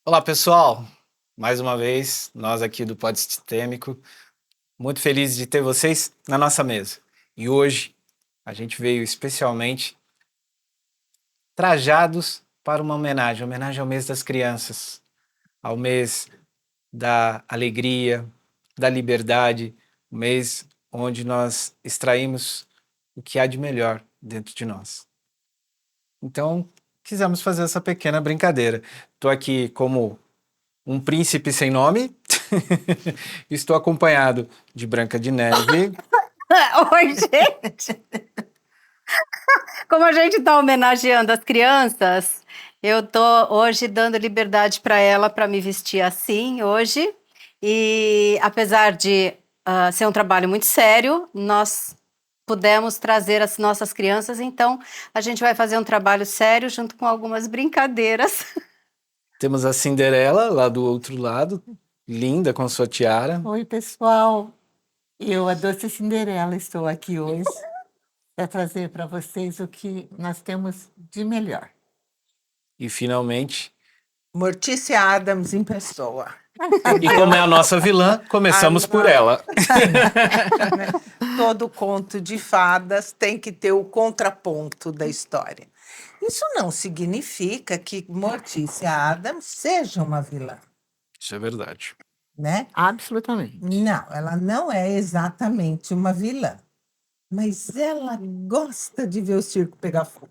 Olá, pessoal! Mais uma vez, nós aqui do Pod Sistêmico, muito felizes de ter vocês na nossa mesa. E hoje a gente veio especialmente trajados para uma homenagem ao mês das crianças, ao mês da alegria, da liberdade, o mês onde nós extraímos o que há de melhor dentro de nós. Então, quisemos fazer essa pequena brincadeira. Estou aqui como um príncipe sem nome. Estou acompanhado de Branca de Neve. Oi, gente! Como a gente está homenageando as crianças, eu estou hoje dando liberdade para ela para me vestir assim hoje. E apesar de ser um trabalho muito sério, nós pudemos trazer as nossas crianças, então a gente vai fazer um trabalho sério junto com algumas brincadeiras. Temos a Cinderela lá do outro lado, linda com sua tiara. Oi, pessoal. Eu, a Doce Cinderela, estou aqui hoje para trazer para vocês o que nós temos de melhor. E finalmente, Mortícia Addams em pessoa. e como é a nossa vilã, começamos por ela. Todo conto de fadas tem que ter o contraponto da história. Isso não significa que Mortícia Addams seja uma vilã, Isso é verdade. né? Absolutamente. Não, ela não é exatamente uma vilã. Mas ela gosta de ver o circo pegar fogo.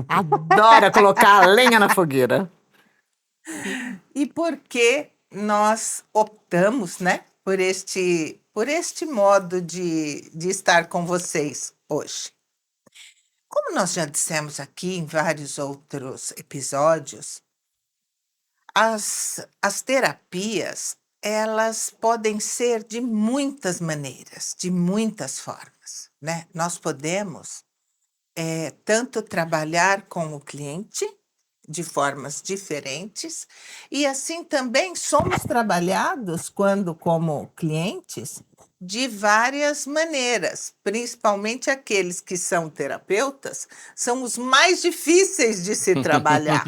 Adora colocar a lenha na fogueira. E por que nós optamos, né, por este modo de estar com vocês hoje? Como nós já dissemos aqui em vários outros episódios, as terapias, elas podem ser de muitas maneiras, de muitas formas, né? Nós podemos tanto trabalhar com o cliente de formas diferentes, e assim também somos trabalhados quando, como clientes, de várias maneiras, principalmente aqueles que são terapeutas, são os mais difíceis de se trabalhar,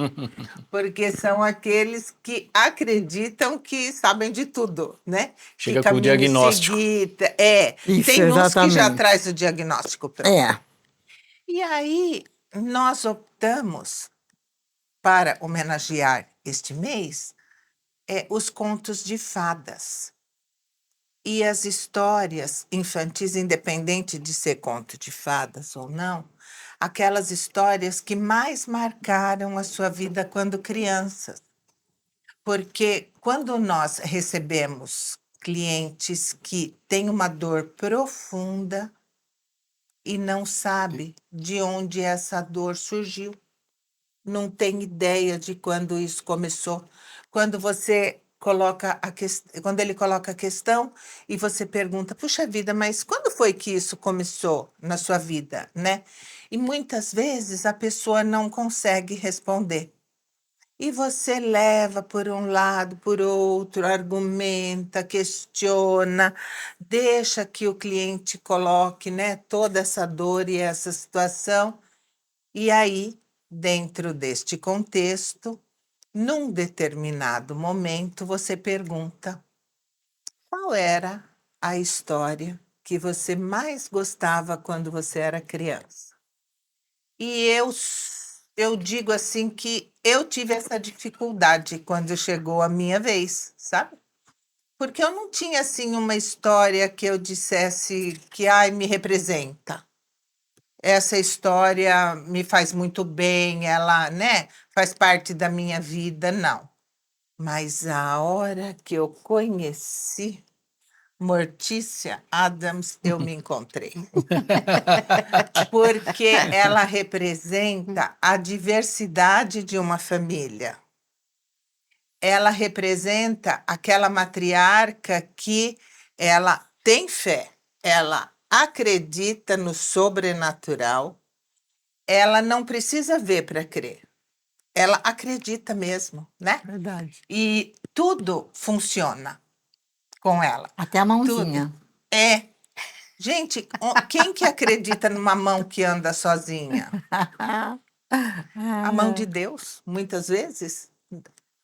porque são aqueles que acreditam que sabem de tudo, né? Chega Que com o caminho diagnóstico. seguir, Isso, tem uns que já exatamente. traz o diagnóstico pronto. É. E aí, nós optamos para homenagear este mês os contos de fadas e as histórias infantis, independente de ser conto de fadas ou não, aquelas histórias que mais marcaram a sua vida quando crianças. Porque quando nós recebemos clientes que têm uma dor profunda e não sabe de onde essa dor surgiu, não tem ideia de quando isso começou. Quando você coloca quando ele coloca a questão e você pergunta, puxa vida, mas quando foi que isso começou na sua vida, né? E muitas vezes a pessoa não consegue responder. E você leva por um lado, por outro, argumenta, questiona, deixa que o cliente coloque, né, toda essa dor e essa situação. E aí, dentro deste contexto, num determinado momento, você pergunta qual era a história que você mais gostava quando você era criança. E eu digo assim que eu tive essa dificuldade quando chegou a minha vez, sabe? Porque eu não tinha assim uma história que eu dissesse que ai, me representa. Essa história me faz muito bem, ela, né, faz parte da minha vida, não. Mas a hora que eu conheci Mortícia Addams, eu me encontrei. Porque ela representa a diversidade de uma família. Ela representa aquela matriarca que ela tem fé, ela acredita no sobrenatural, ela não precisa ver para crer. Ela acredita mesmo, né? Verdade. E tudo funciona com ela. Até a mãozinha. É. Gente, quem que acredita numa mão que anda sozinha? A mão de Deus, muitas vezes,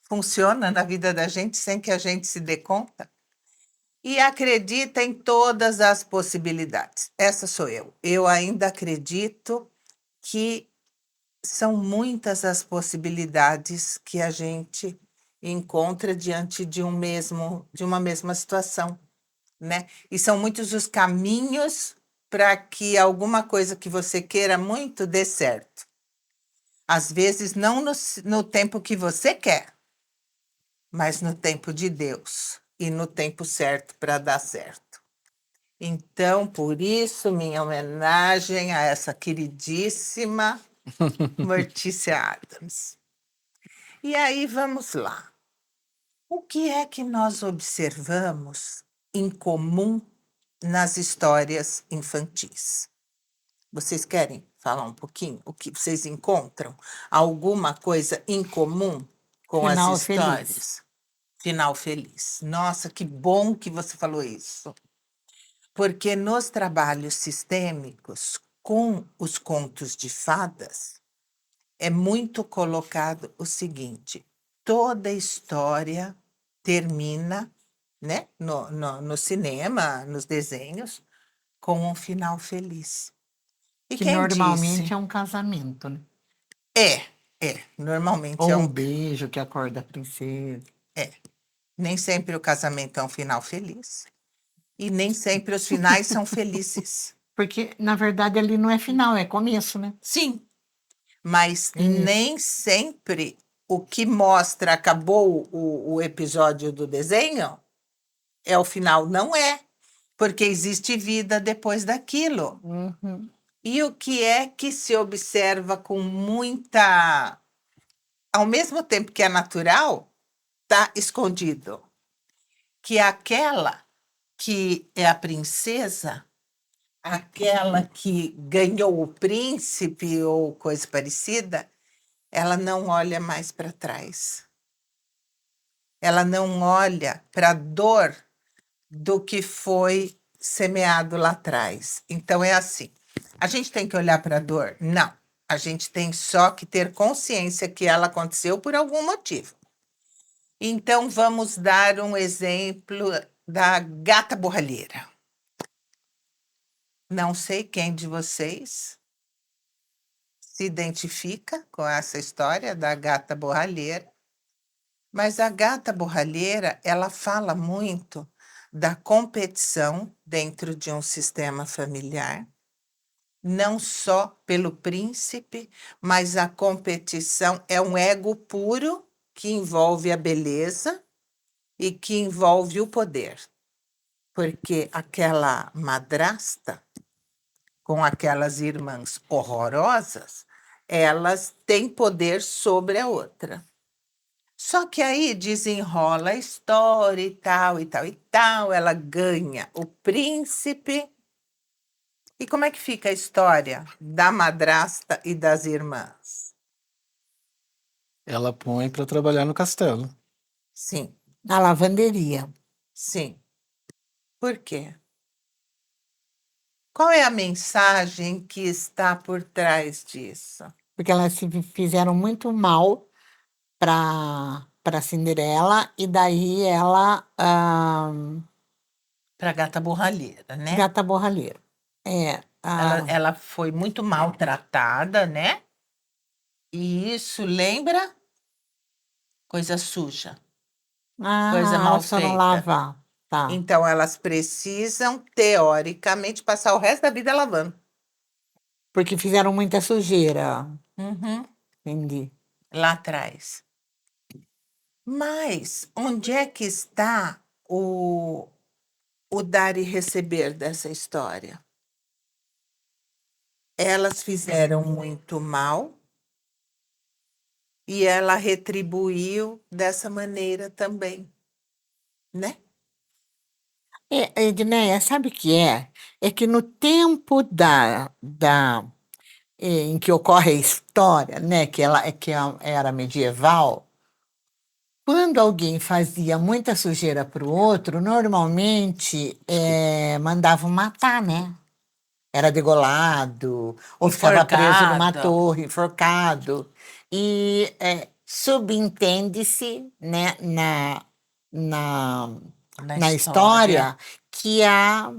funciona na vida da gente sem que a gente se dê conta. E acredita em todas as possibilidades. Essa sou eu. Eu ainda acredito que são muitas as possibilidades que a gente encontra diante de uma mesma situação, né? E são muitos os caminhos para que alguma coisa que você queira muito dê certo. Às vezes não no tempo que você quer, mas no tempo de Deus e no tempo certo para dar certo. Então, por isso, minha homenagem a essa queridíssima Mortícia Adams. E aí, vamos lá. O que é que nós observamos em comum nas histórias infantis? Vocês querem falar um pouquinho? O que vocês encontram? Alguma coisa em comum com Final as feliz. histórias? Final feliz. Nossa, que bom que você falou isso. Porque nos trabalhos sistêmicos, com os contos de fadas, é muito colocado o seguinte: toda história termina, né, no cinema, nos desenhos, com um final feliz. E Que quem normalmente disse? é um casamento, né? Normalmente Ou é um beijo que acorda a princesa. nem sempre o casamento é um final feliz. E nem sempre os finais são felizes. Porque, na verdade, ali não é final, é começo, né? Sim, mas Início. nem sempre o que mostra acabou o episódio do desenho é o final, não é, porque existe vida depois daquilo. Uhum. E o que é que se observa com muita. Ao mesmo tempo que é natural, está escondido. Que aquela que é a princesa, aquela que ganhou o príncipe ou coisa parecida, ela não olha mais para trás. Ela não olha para a dor do que foi semeado lá atrás. Então é assim: a gente tem que olhar para a dor? Não. A gente tem só que ter consciência que ela aconteceu por algum motivo. Então vamos dar um exemplo da gata borralheira. Não sei quem de vocês se identifica com essa história da gata borralheira, mas a gata borralheira, ela fala muito da competição dentro de um sistema familiar, não só pelo príncipe, mas a competição é um ego puro que envolve a beleza e que envolve o poder. Porque aquela madrasta, com aquelas irmãs horrorosas, elas têm poder sobre a outra. Só que aí desenrola a história e tal, e tal, e tal. Ela ganha o príncipe. E como é que fica a história da madrasta e das irmãs? Ela põe para trabalhar no castelo. Sim, Na lavanderia. sim. Por quê? Qual é a mensagem que está por trás disso? Porque elas se fizeram muito mal para Cinderela, e daí ela, Para a gata borralheira, né? gata borralheira. É, Ela foi muito maltratada, né? E isso lembra coisa suja, coisa mal elas foram feita. lavar. Tá. Então, elas precisam, teoricamente, passar o resto da vida lavando. Porque fizeram muita sujeira. Uhum, Entendi. lá atrás. Mas onde é que está o dar e receber dessa história? Elas fizeram muito mal e ela retribuiu dessa maneira também, né? Edneia, sabe o que é? É que no tempo em que ocorre a história, né, que era medieval, Quando alguém fazia muita sujeira para o outro, normalmente mandavam matar, né? Era degolado, ou ficava preso numa Enforcado. torre, enforcado. E subentende-se, né, na, Na na história. história que a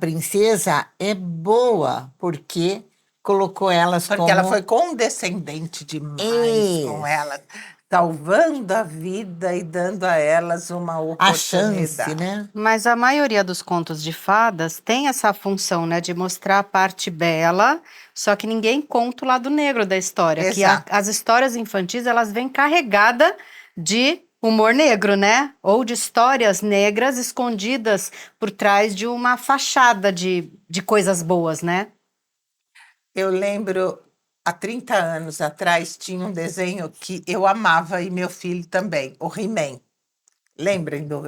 princesa é boa, porque colocou elas Porque ela como foi condescendente demais com ex, elas, salvando a vida e dando a elas uma a chance, oportunidade. né? Mas a maioria dos contos de fadas tem essa função, né, de mostrar a parte bela, só que ninguém conta o lado negro da história, que Exato. as histórias infantis, elas vêm carregadas de humor negro, né? Ou de histórias negras escondidas por trás de uma fachada de coisas boas, né? Eu lembro, há 30 anos atrás, tinha um desenho que eu amava e meu filho também, o He-Man. Lembram do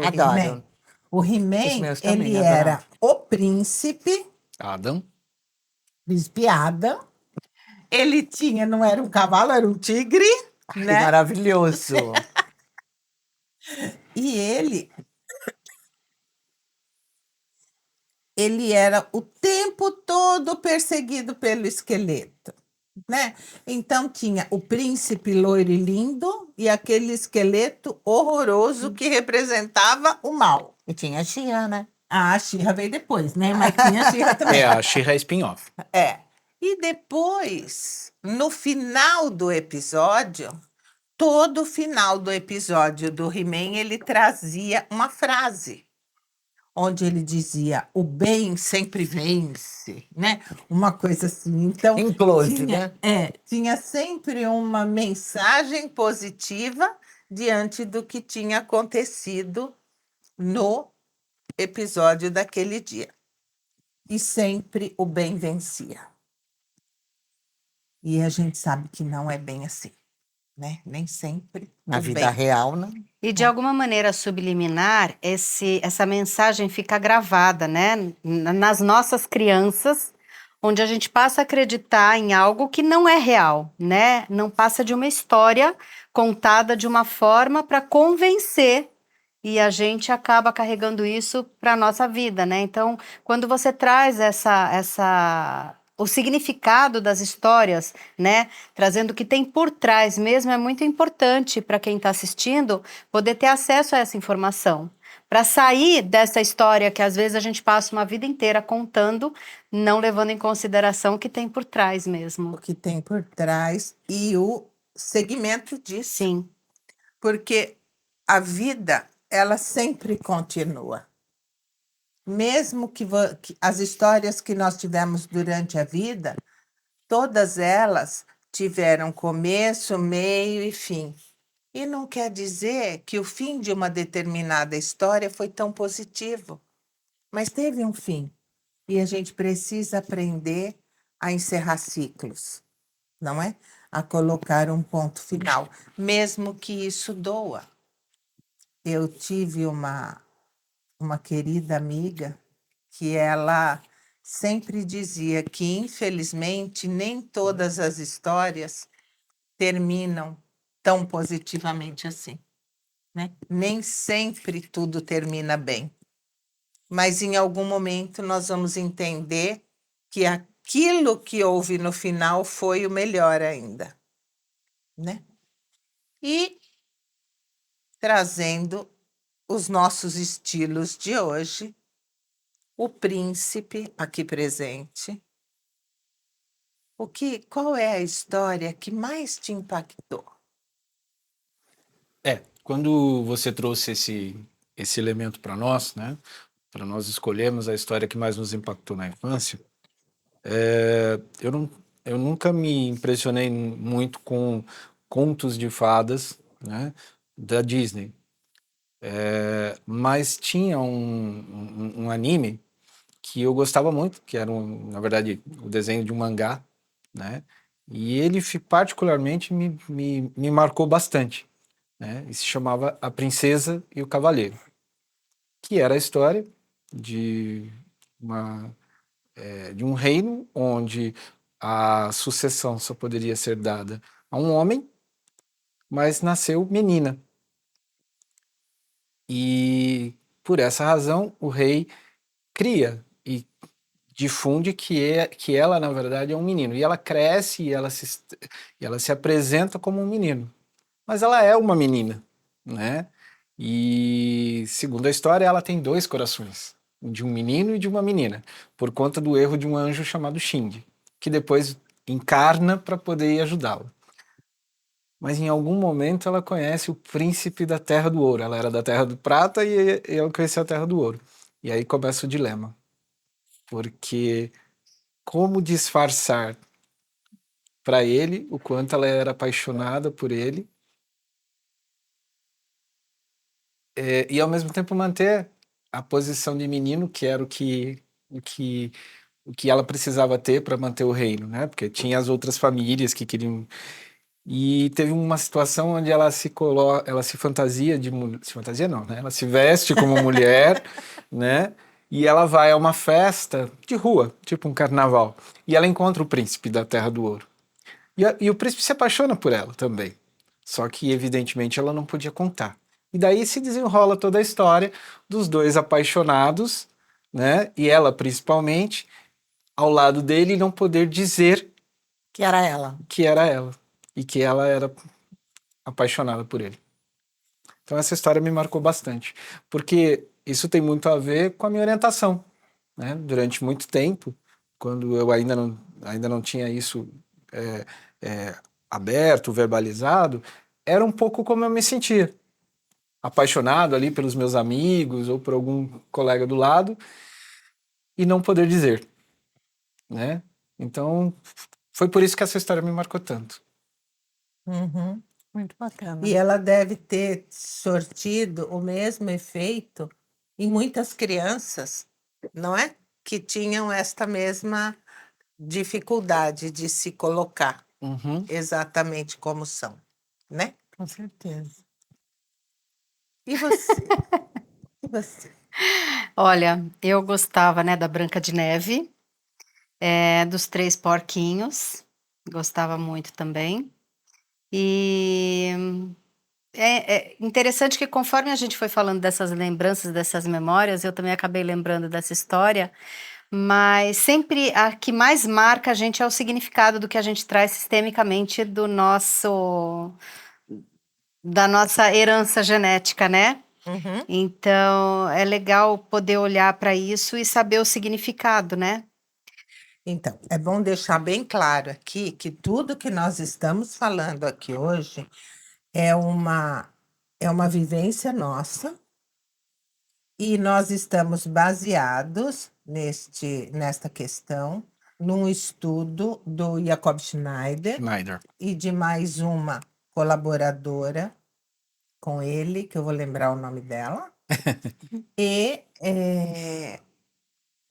He-Man? Adoro. O Os He-Man, meus também ele adoravam. era o Adam? príncipe Adam. Ele tinha, não era um cavalo, era um tigre, Ai, né? maravilhoso. E ele era o tempo todo perseguido pelo esqueleto, né? Então tinha o príncipe loiro e lindo e aquele esqueleto horroroso que representava o mal. E tinha a Xia, né? A She-Ra veio depois, né? Mas tinha a She-Ra também. É, a She-Ra é spin-off. É. E depois, no final do episódio, todo final do episódio do He-Man, ele trazia uma frase, onde ele dizia: o bem sempre vence, né? Uma coisa assim. Então, Em close, né? tinha sempre uma mensagem positiva diante do que tinha acontecido no episódio daquele dia. E sempre o bem vencia. E a gente sabe que não é bem assim, né? Nem sempre Na o vida bem. real, né? E de alguma maneira subliminar, essa mensagem fica gravada, né, nas nossas crianças, onde a gente passa a acreditar em algo que não é real, né? Não passa de uma história contada de uma forma para convencer e a gente acaba carregando isso para a nossa vida, né? Então, quando você traz o significado das histórias, né? Trazendo o que tem por trás mesmo, é muito importante para quem está assistindo poder ter acesso a essa informação. Para sair dessa história que às vezes a gente passa uma vida inteira contando, não levando em consideração o que tem por trás O mesmo. que tem por trás e o segmento disso. Sim. Porque a vida, ela sempre continua. Mesmo que as histórias que nós tivemos durante a vida, todas elas tiveram começo, meio e fim. E não quer dizer que o fim de uma determinada história foi tão positivo, mas teve um fim. E a gente precisa aprender a encerrar ciclos, não é? A colocar um ponto final, mesmo que isso doa. Eu tive uma querida amiga que ela sempre dizia que, infelizmente, nem todas as histórias terminam tão positivamente assim, né? Nem sempre tudo termina bem. Mas em algum momento nós vamos entender que aquilo que houve no final foi o melhor ainda, né? E trazendo os nossos estilos de hoje, o príncipe aqui presente. Qual é a história que mais te impactou? Quando você trouxe esse elemento para nós, né? Para nós escolhermos a história que mais nos impactou na infância, eu nunca me impressionei muito com contos de fadas, né? Da Disney. Mas tinha um anime que eu gostava muito, que era, na verdade, o desenho de um mangá, né? E ele particularmente me marcou bastante, né? E se chamava A Princesa e o Cavaleiro, que era a história de de um reino onde a sucessão só poderia ser dada a um homem, mas nasceu menina. E por essa razão o rei cria e difunde que ela, na verdade, é um menino. E ela cresce e ela se apresenta como um menino. Mas ela é uma menina, né? E, segundo a história, ela tem dois corações, de um menino e de uma menina, por conta do erro de um anjo chamado Shinji, que depois encarna para poder ajudá-la. Mas em algum momento ela conhece o príncipe da Terra do Ouro. Ela era da Terra do Prata e ela conheceu a Terra do Ouro. E aí começa o dilema, porque como disfarçar para ele o quanto ela era apaixonada por ele, e ao mesmo tempo manter a posição de menino, que era o que, o que ela precisava ter para manter o reino, né? Porque tinha as outras famílias que queriam. E teve uma situação onde ela se fantasia de mulher, se fantasia não, né? Ela se veste como mulher, né? E ela vai a uma festa de rua, tipo um carnaval. E ela encontra o príncipe da Terra do Ouro. E o príncipe se apaixona por ela também. Só que, evidentemente, ela não podia contar. E daí se desenrola toda a história dos dois apaixonados, né? E ela, principalmente, ao lado dele, e não poder dizer Que era ela. que era ela. E que ela era apaixonada por ele. Então, essa história me marcou bastante. Porque isso tem muito a ver com a minha orientação, né? Durante muito tempo, quando eu ainda não tinha isso é, aberto, verbalizado, era um pouco como eu me sentia. Apaixonado ali pelos meus amigos ou por algum colega do lado e não poder dizer, né? Então, foi por isso que essa história me marcou tanto. Uhum. Muito bacana. E ela deve ter sortido o mesmo efeito em muitas crianças, não é? Que tinham esta mesma dificuldade de se colocar Uhum. exatamente como são, né? Com certeza. E você? E você? Olha, eu gostava, né, da Branca de Neve, dos Três Porquinhos, gostava muito também. E é interessante que conforme a gente foi falando dessas lembranças, dessas memórias, eu também acabei lembrando dessa história, mas sempre a que mais marca a gente é o significado do que a gente traz sistemicamente da nossa herança genética, né? Uhum. Então, é legal poder olhar para isso e saber o significado, né? Então, é bom deixar bem claro aqui que tudo que nós estamos falando aqui hoje é uma vivência nossa e nós estamos baseados nesta questão num estudo do Jacob Schneider Schneider. e de mais uma colaboradora com ele, que eu vou lembrar o nome dela. E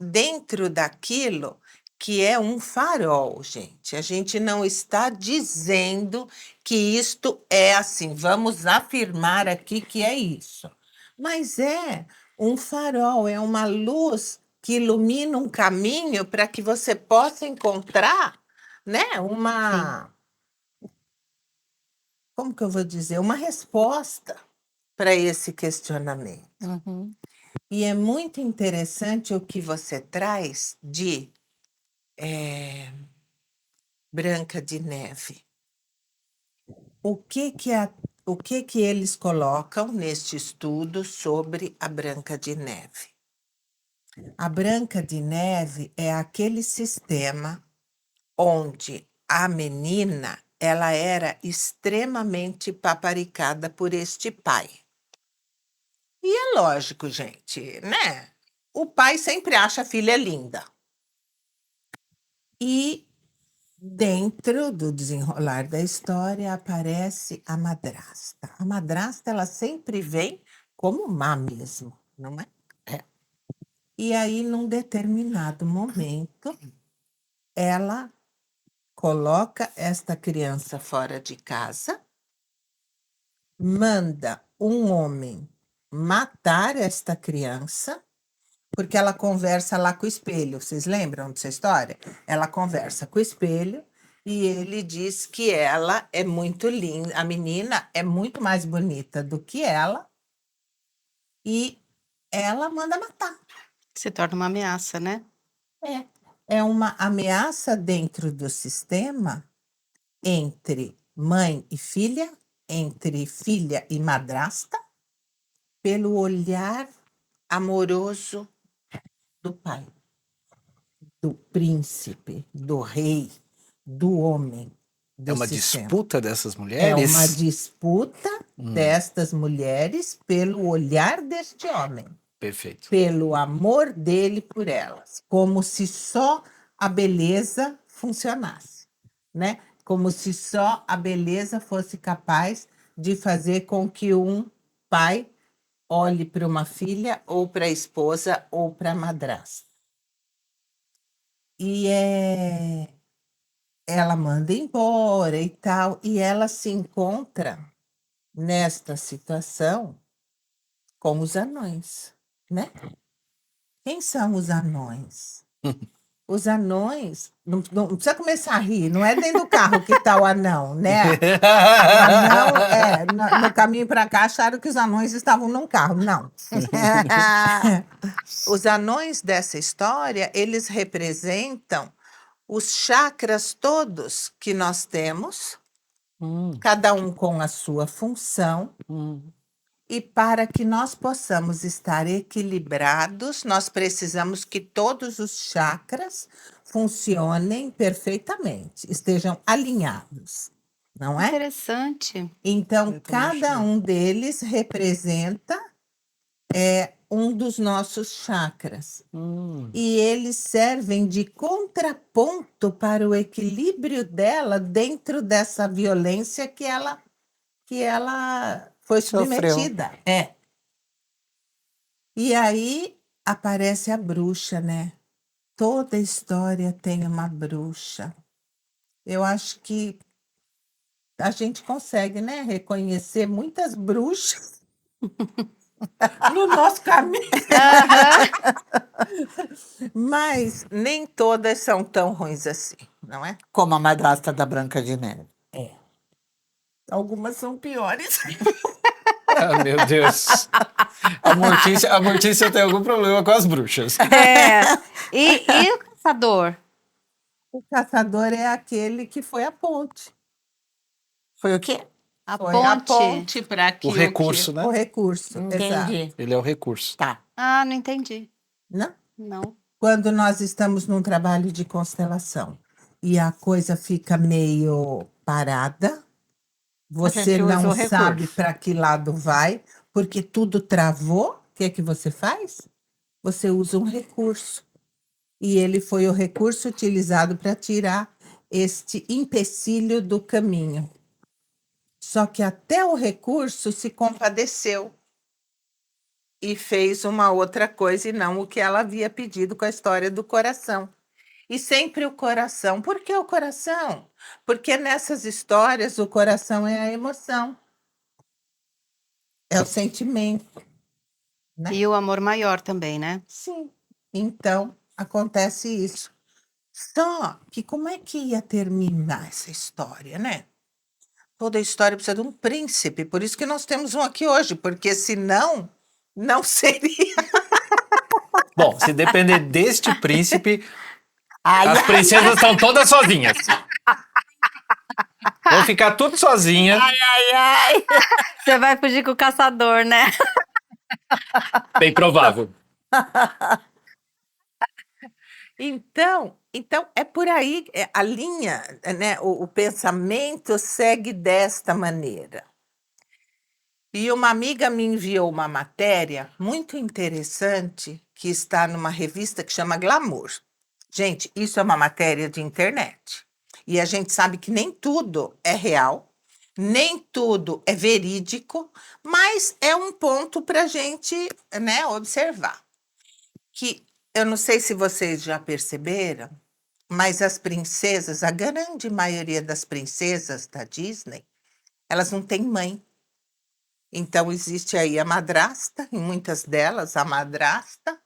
dentro daquilo que é um farol, gente. A gente não está dizendo que isto é assim, vamos afirmar aqui que é isso. Mas é um farol, é uma luz que ilumina um caminho para que você possa encontrar, né, como que eu vou dizer, uma resposta para esse questionamento. Uhum. E é muito interessante o que você traz de Branca de Neve. O que eles colocam neste estudo sobre a Branca de Neve? A Branca de Neve é aquele sistema onde a menina ela era extremamente paparicada por este pai. E é lógico, gente, né? O pai sempre acha a filha linda. E dentro do desenrolar da história aparece a madrasta. A madrasta ela sempre vem como má mesmo, não é? E aí, num determinado momento, ela coloca esta criança fora de casa, manda um homem matar esta criança, porque ela conversa lá com o espelho. Vocês lembram dessa história? Ela conversa com o espelho E ele diz que ela é muito linda, a menina é muito mais bonita do que ela, e ela manda matar. Se torna uma ameaça, né? É uma ameaça dentro do sistema entre mãe e filha, entre filha e madrasta, pelo olhar amoroso do pai, do príncipe, do rei, do homem É do uma sistema. disputa dessas É mulheres? uma disputa destas mulheres pelo olhar deste homem, Perfeito. pelo amor dele por elas, como se só a beleza funcionasse, né? Como se só a beleza fosse capaz de fazer com que um pai olhe para uma filha, ou para a esposa, ou para a madrasta. E ela manda embora e tal, e ela se encontra nesta situação com os anões, né? Quem são os anões? Os anões, não precisa começar a rir, não é dentro do carro que está o anão, né? O anão, no caminho para cá, acharam que os anões estavam num carro. Não. Os anões dessa história, eles representam os chakras todos que nós temos, cada um com a sua função, e para que nós possamos estar equilibrados, nós precisamos que todos os chakras funcionem perfeitamente, estejam alinhados, não é? Interessante. Então, Eu também cada achei. um deles representa um dos nossos chakras. E eles servem de contraponto para o equilíbrio dela dentro dessa violência que ela foi Sofreu. submetida. E aí aparece a bruxa, né? Toda história tem uma bruxa. Eu acho que a gente consegue, né, reconhecer muitas bruxas no nosso caminho. Mas nem todas são tão ruins assim, não é? Como a madrasta da Branca de Neve. Algumas são piores. Ah, meu Deus. A Mortícia tem algum problema com as bruxas. E o caçador? O caçador é aquele que foi a ponte. Foi o quê? A Foi a ponte? ponte para aquilo recurso, que... né? O recurso, exato. Entendi. Ele é o recurso. Tá. Ah, não entendi. Não? Não. Quando nós estamos num trabalho de constelação e a coisa fica meio parada, você gente usa não o recurso. sabe para que lado vai, porque tudo travou, o que é que você faz? Você usa um recurso. E ele foi o recurso utilizado para tirar este empecilho do caminho. Só que até o recurso se compadeceu e fez uma outra coisa e não o que ela havia pedido com a história do coração. E sempre o coração. Por que o coração? Porque nessas histórias o coração é a emoção, é o sentimento, né? E o amor maior também, né? Sim. Então acontece isso. Só que como é que ia terminar essa história, né? Toda história precisa de um príncipe, por isso que nós temos um aqui hoje, porque senão não seria. Bom, se depender deste príncipe, Ai, as princesas estão todas sozinhas. Vão ficar tudo sozinhas. ai. Você vai fugir com o caçador, né? Bem provável. Então é por aí, a linha, né, o pensamento segue desta maneira. E uma amiga me enviou uma matéria muito interessante que está numa revista que chama Glamour. Gente, isso é uma matéria de internet. E a gente sabe que nem tudo é real, nem tudo é verídico, mas é um ponto para a gente, né, observar. Que eu não sei se vocês já perceberam, mas as princesas, a grande maioria das princesas da Disney, elas não têm mãe. Então existe aí a madrasta, em muitas delas a madrasta.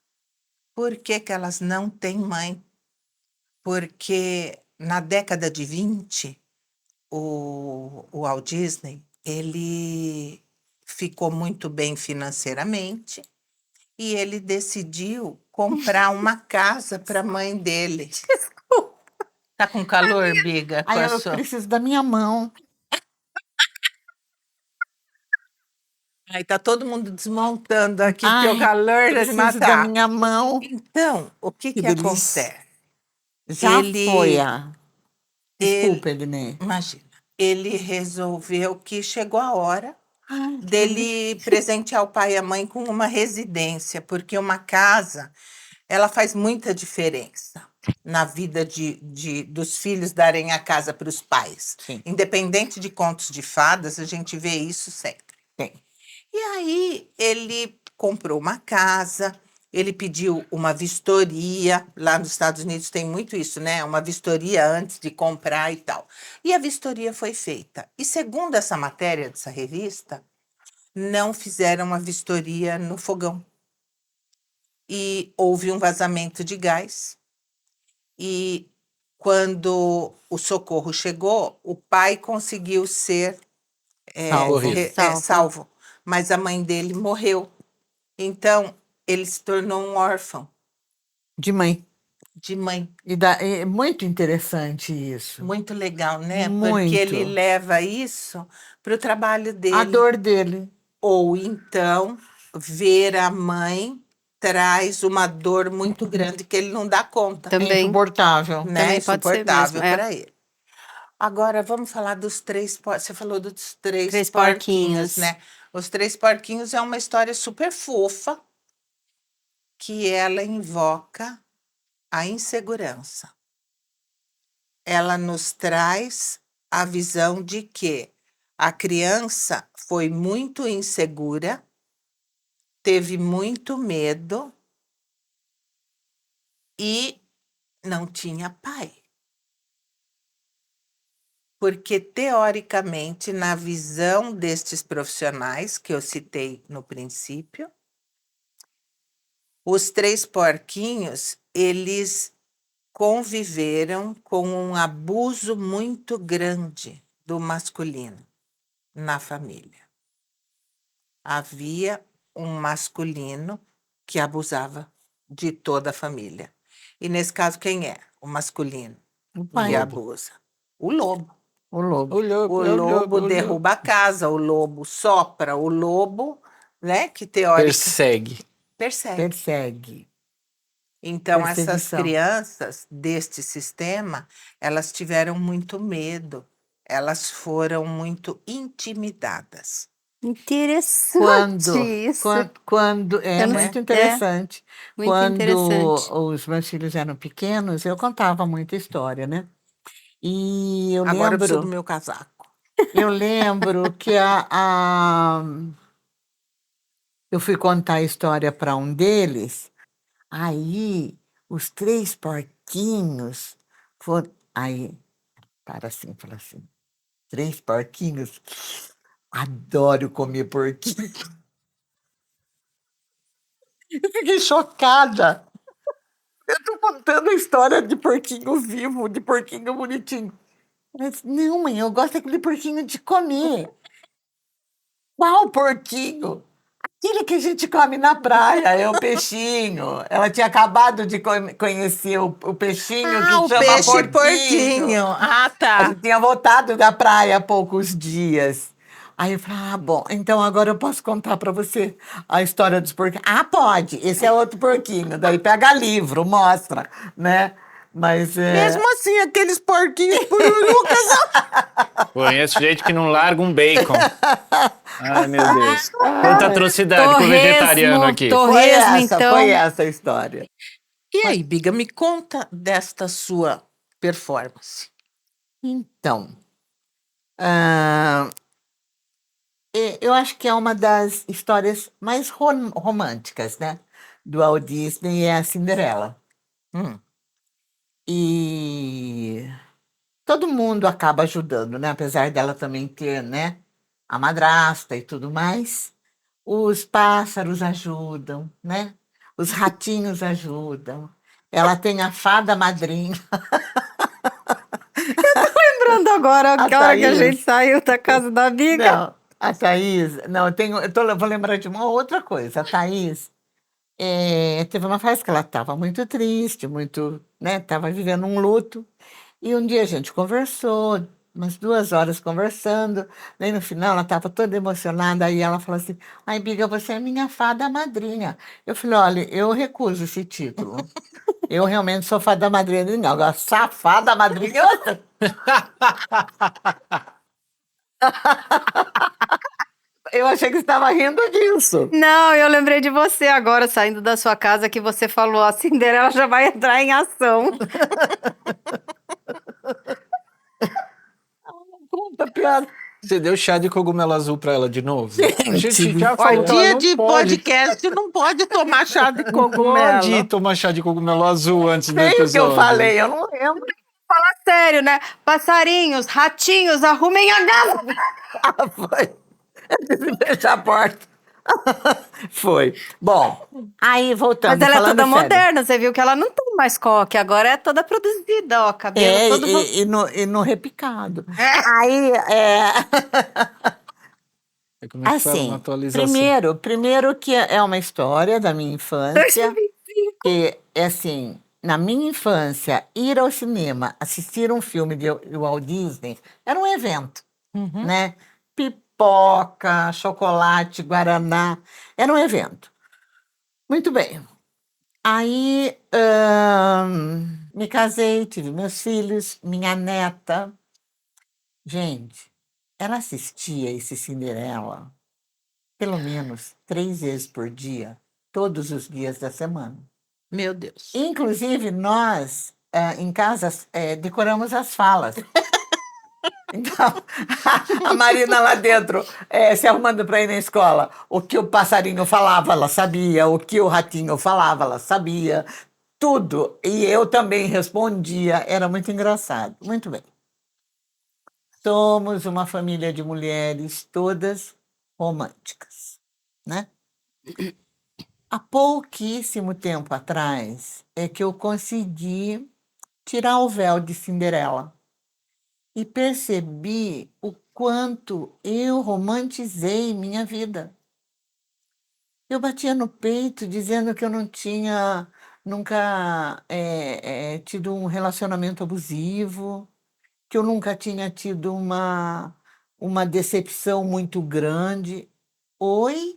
Por que que elas não têm mãe? Porque na década de 20, o Walt Disney, ele ficou muito bem financeiramente e ele decidiu comprar uma casa para a mãe dele. Tá com calor, Biga, com Aí a eu sua... preciso da minha mão. Ai, tá todo mundo desmontando aqui, porque o Ai, calor de preciso da matar. minha mão. Então, o que Que que delícia. acontece? Já foi Ele, a. ele, Desculpa, Ednei. imagina, ele resolveu que chegou a hora Ai, que delícia. dele presentear o pai e a mãe com uma residência, porque uma casa, ela faz muita diferença na vida dos filhos darem a casa para os pais. Sim, Independente de contos de fadas, a gente vê isso sempre. tem. E aí ele comprou uma casa, ele pediu uma vistoria. Lá nos Estados Unidos tem muito isso, né? Uma vistoria antes de comprar e tal. E a vistoria foi feita. E segundo essa matéria dessa revista, não fizeram uma vistoria no fogão. E houve um vazamento de gás. E quando o socorro chegou, o pai conseguiu ser Socorrido. salvo, mas a mãe dele morreu. Então, ele se tornou um órfão De mãe. de mãe. É muito interessante isso. Muito legal, né? Porque ele Muito. leva isso para o trabalho A dele. dor dele. Ou então, ver a mãe traz uma dor muito grande que ele não dá conta, É Também, insuportável. né? também pode ser Insuportável mesmo. É. para ele. Agora, vamos falar dos Você falou dos três Três porquinhos, porquinhos. né? Os três porquinhos é uma história super fofa que ela invoca a insegurança. Ela nos traz a visão de que a criança foi muito insegura, teve muito medo e não tinha pai. Porque, teoricamente, na visão destes profissionais que eu citei no princípio, os três porquinhos, eles conviveram com um abuso muito grande do masculino na família. Havia um masculino que abusava de toda a família. E nesse caso, quem é o masculino O que pai. abusa? O lobo. O lobo. O lobo, O é o lobo, lobo o lobo. derruba a casa, o lobo sopra, o lobo, né, que teórica Persegue. persegue. Persegue. Então, essas Perseguição. crianças deste sistema, elas tiveram muito medo, elas foram muito intimidadas. Interessante Quando, isso. quando é Eu não- muito é, interessante. muito Quando interessante. os meus filhos eram pequenos, eu contava muita história, né? E eu Agora eu preciso do lembro, meu casaco. que eu fui contar a história para um deles, aí os três porquinhos foram. Aí, para assim, fala assim: três porquinhos? Adoro comer porquinho. Eu fiquei chocada. Eu tô contando a história de porquinho vivo, de porquinho bonitinho. Ela disse, não, mãe, eu gosto daquele porquinho de comer. Qual porquinho? Aquele que a gente come na praia, é o peixinho. Ela tinha acabado de conhecer o peixinho que O chama peixe porquinho. porquinho. Ah, A tá. gente tinha voltado da praia há poucos dias. Aí eu falei, bom, então agora eu posso contar para você a história dos porquinhos. Ah, pode, esse é outro porquinho. Daí pega livro, mostra, né? Mas Mesmo assim, aqueles porquinhos pururucas. Conheço gente que não larga um bacon. Ai, meu Deus. Quanta atrocidade com o vegetariano aqui. Torresmo, então. foi essa a história. E aí, Biga, me conta desta sua performance. Então, ah, eu acho que é uma das histórias mais românticas, né? Do Walt Disney é a Cinderela. Hum. E todo mundo acaba ajudando, né? Apesar dela também ter, né, a madrasta e tudo mais. Os pássaros ajudam, né? Os ratinhos ajudam. Ela tem a fada madrinha. agora A a hora que a Thaís. gente saiu da casa da amiga. Não, a Thaís, não, vou lembrar de uma outra coisa. A Thaís teve uma fase que ela estava muito triste, muito, né? Estava vivendo um luto. E um dia a gente conversou, umas 2 horas conversando. Daí no final ela estava toda emocionada. Aí ela falou assim: Ai, Biga, você é minha fada madrinha. Eu falei: Olha, eu recuso esse título. Eu realmente sou fada madrinha de ninguém. Agora, safada madrinha. Eu achei que você estava rindo disso. Não, eu lembrei de você agora, saindo da sua casa, que você falou, a Cinderela já vai entrar em ação. Conta piada. Você deu chá de cogumelo azul pra ela de novo? A gente Gente, já Ó, falou que ela dia não de pode, podcast não pode tomar chá de não cogumelo. pode tomar chá de cogumelo azul antes do Sei o que eu episódio. falei, eu não lembro. Sério, né? Passarinhos, ratinhos, arrumem a casa. Ah, foi. Antes de fechar a porta. Foi. Bom, aí voltando, Mas ela é falando toda sério. moderna, você viu que ela não tem mais coque, agora é toda produzida, ó, cabelo É, todo... e no repicado. É. Aí, Como é que fala uma assim, atualização? primeiro que é uma história da minha infância, que é assim, na minha infância, ir ao cinema, assistir um filme de Walt Disney, era um evento, Uhum. né? Pipoca, chocolate, guaraná, era um evento. Muito bem. Aí, me casei, tive meus filhos, minha neta. Gente, ela assistia esse Cinderela pelo menos 3 vezes por dia, todos os dias da semana. Meu Deus. Inclusive, nós, em casa, decoramos as falas. Então, a Marina lá dentro, se arrumando para ir na escola, o que o passarinho falava, ela sabia, o que o ratinho falava, ela sabia, tudo. E eu também respondia, era muito engraçado. Muito bem. Somos uma família de mulheres, todas românticas, né? Há pouquíssimo tempo atrás é que eu consegui tirar o véu de Cinderela e percebi o quanto eu romantizei minha vida. Eu batia no peito dizendo que eu não tinha nunca tido um relacionamento abusivo, que eu nunca tinha tido uma decepção muito grande. Oi?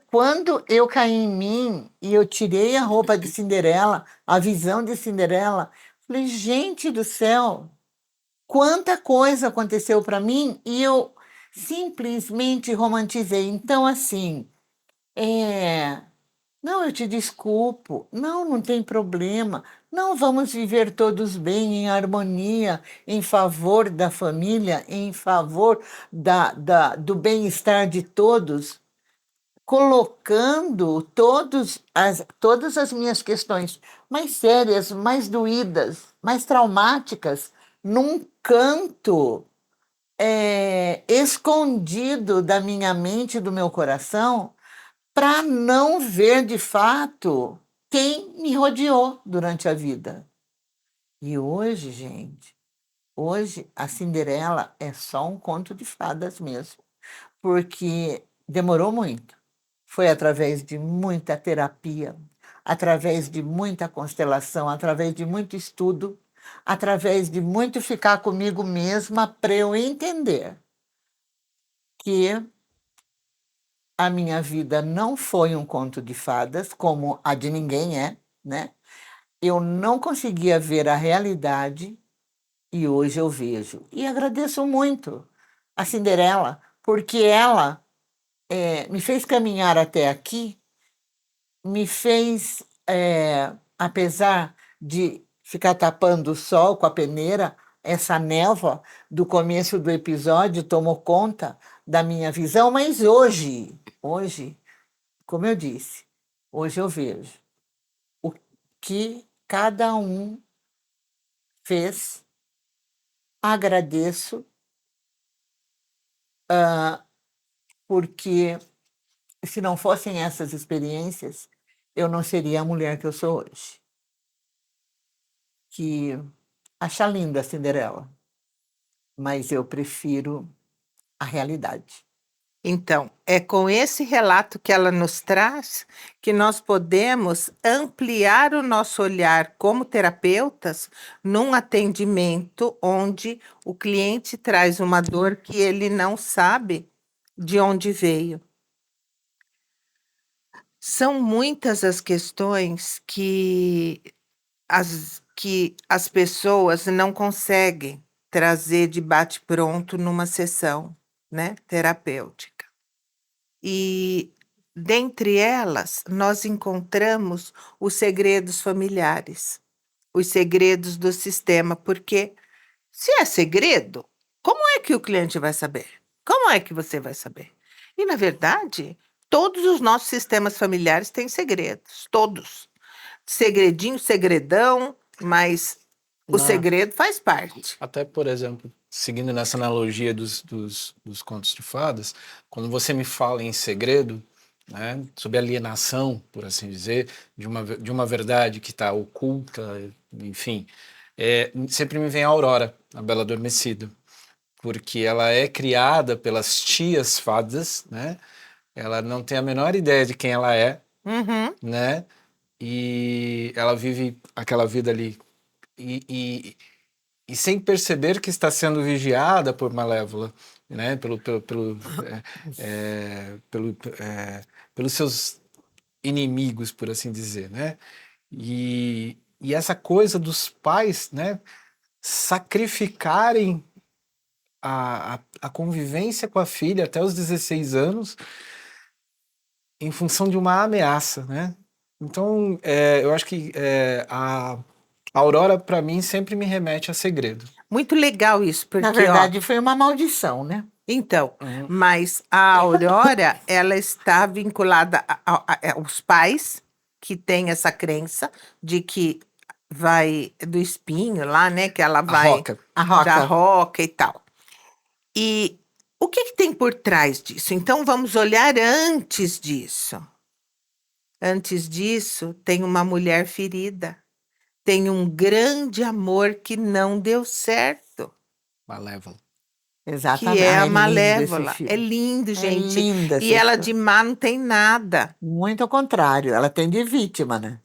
Quando eu caí em mim e eu tirei a roupa de Cinderela, a visão de Cinderela, falei, gente do céu, quanta coisa aconteceu para mim e eu simplesmente romantizei. Então, assim, não, eu te desculpo, não tem problema, não vamos viver todos bem, em harmonia, em favor da família, em favor do bem-estar de todos, colocando todas as minhas questões mais sérias, mais doídas, mais traumáticas, num canto escondido da minha mente e do meu coração, para não ver de fato quem me rodeou durante a vida. E hoje, gente, hoje a Cinderela é só um conto de fadas mesmo, porque demorou muito. Foi através de muita terapia, através de muita constelação, através de muito estudo, através de muito ficar comigo mesma para eu entender que a minha vida não foi um conto de fadas, como a de ninguém é, né? Eu não conseguia ver a realidade e hoje eu vejo. E agradeço muito a Cinderela, porque ela me fez caminhar até aqui, me fez, apesar de ficar tapando o sol com a peneira, essa névoa do começo do episódio tomou conta da minha visão, mas hoje, como eu disse, hoje eu vejo o que cada um fez, agradeço, porque se não fossem essas experiências, eu não seria a mulher que eu sou hoje. Que acha linda a Cinderela. mas eu prefiro a realidade. Então, é com esse relato que ela nos traz que nós podemos ampliar o nosso olhar como terapeutas num atendimento onde o cliente traz uma dor que ele não sabe de onde veio. São muitas as questões que as pessoas não conseguem trazer de bate-pronto numa sessão, né, terapêutica. E dentre elas, nós encontramos os segredos familiares, os segredos do sistema, porque se é segredo, como é que o cliente vai saber? Como é que você vai saber? E, na verdade, todos os nossos sistemas familiares têm segredos, todos. Segredinho, segredão, mas o Na- segredo faz parte. Até, por exemplo, seguindo nessa analogia dos contos de fadas, quando você me fala em segredo, né, sobre alienação, por assim dizer, de uma verdade que está oculta, enfim, sempre me vem a Aurora, a Bela Adormecida, porque ela é criada pelas tias fadas, né? Ela não tem a menor ideia de quem ela é, Uhum. né? E ela vive aquela vida ali e sem perceber que está sendo vigiada por Malévola, né? Pelo, pelos seus inimigos, por assim dizer, né? E essa coisa dos pais, né? Sacrificarem a convivência com a filha até os 16 anos em função de uma ameaça, né? Então, eu acho que a Aurora, para mim, sempre me remete a segredo. Muito legal isso, Na porque, ó, verdade, foi uma maldição, né? então, Uhum. mas a Aurora, ela está vinculada aos pais que têm essa crença de que vai do espinho lá, né? Que ela A vai Roca. A da Roca. roca e tal. E o que que tem por trás disso? Então, vamos olhar antes disso. Antes disso, tem uma mulher ferida, tem um grande amor que não deu certo. Malévola. Que Exatamente. é a Ai, é lindo esse Malévola. É filme. lindo, É gente. linda E essa ela história. de má não tem nada. Muito ao contrário, ela tem de vítima, né?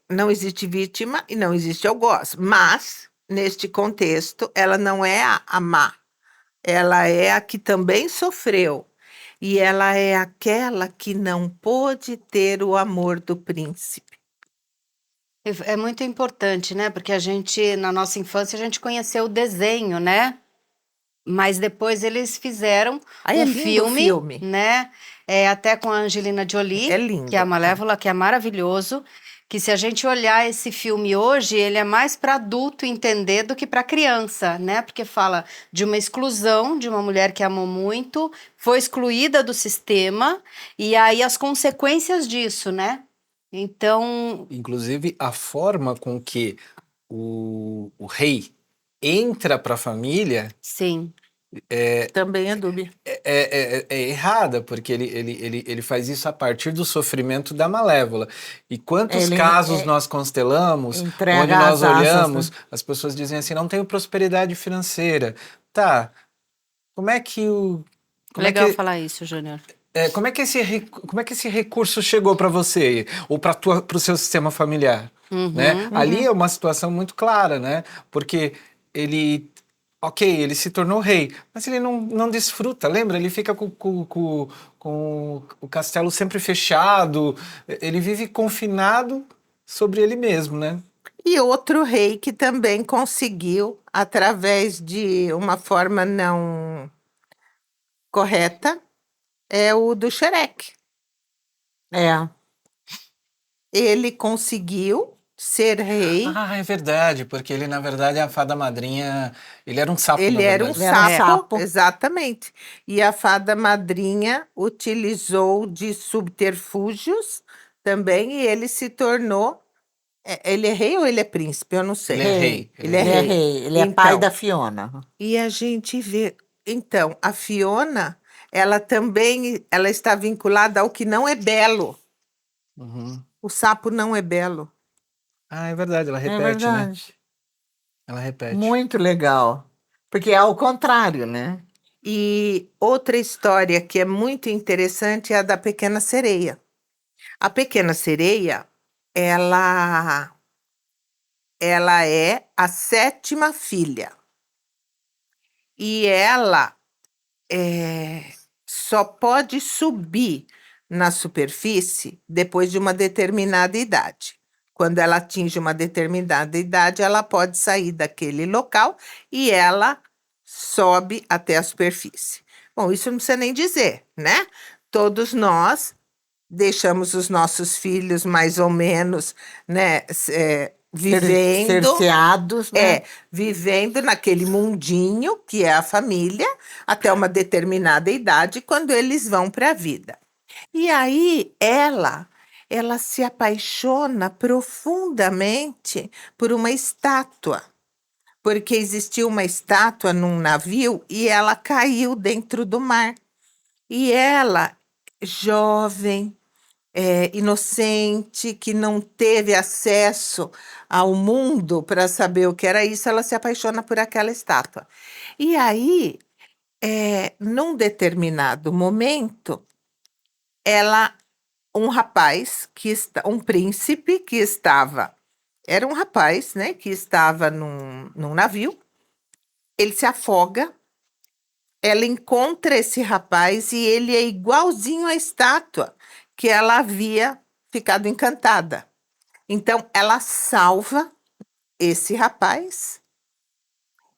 Não existe vítima e não existe algoz. Mas, neste contexto, ela não é a má. Ela é a que também sofreu. E ela é aquela que não pôde ter o amor do príncipe. É muito importante, né? Porque a gente, na nossa infância, a gente conheceu o desenho, né? Mas depois eles fizeram Aí é um lindo o filme, filme. né? Até com a Angelina Jolie, É que é a lindo. Malévola, que é maravilhoso. Que se a gente olhar esse filme hoje, ele é mais para adulto entender do que para criança, né? Porque fala de uma exclusão de uma mulher que amou muito, foi excluída do sistema, e aí as consequências disso, né? Então, Inclusive, a forma com que o rei entra para a família sim. Também é dúbia. é errada, porque ele faz isso a partir do sofrimento da Malévola. E quantos Ele casos nós constelamos, entrega onde nós as asas, olhamos, né? as pessoas dizem assim, não tenho prosperidade financeira. Tá, como é que o... Como é Legal que, falar isso, Júnior. como é que esse recurso chegou para você ou para o seu sistema familiar, né? Ali é uma situação muito clara, né? Porque ele, ok, ele se tornou rei, mas ele não desfruta, lembra? Ele fica com o castelo sempre fechado, ele vive confinado sobre ele mesmo, né? E outro rei que também conseguiu, através de uma forma não correta, é o do Xerec. É. Ele conseguiu ser rei. Ah, é verdade, porque ele, na verdade, é a fada madrinha. Ele era um sapo, Ele na era um verdade. Ele era um sapo, sapo. exatamente. E a fada madrinha utilizou de subterfúgios também, e ele se tornou. Ele é rei ou ele é príncipe? Eu não sei. Ele é rei. Ele é Ele é rei. rei, ele é pai Então, da Fiona. e a gente vê. Então, a Fiona, ela também ela está vinculada ao que não é belo. Uhum. O sapo não é belo. Ah, é verdade, ela É repete, né? verdade. Ela repete. Muito legal. Porque é ao contrário, né? E outra história que é muito interessante é a da Pequena Sereia. A Pequena Sereia, ela, ela é a 7ª filha. E ela só pode subir na superfície depois de uma determinada idade. Quando ela atinge uma determinada idade, ela pode sair daquele local e ela sobe até a superfície. Bom, isso não precisa nem dizer, né? Todos nós deixamos os nossos filhos mais ou menos, né, vivendo. Cerceados, né? Vivendo naquele mundinho que é a família até uma determinada idade, quando eles vão para a vida. E aí ela se apaixona profundamente por uma estátua, porque existia uma estátua num navio e ela caiu dentro do mar. E ela, jovem, inocente, que não teve acesso ao mundo para saber o que era isso, ela se apaixona por aquela estátua. E aí, num determinado momento, um rapaz um príncipe que estava, era um rapaz, né, que estava num navio, ele se afoga, ela encontra esse rapaz e ele é igualzinho à estátua que ela havia ficado encantada. Então, ela salva esse rapaz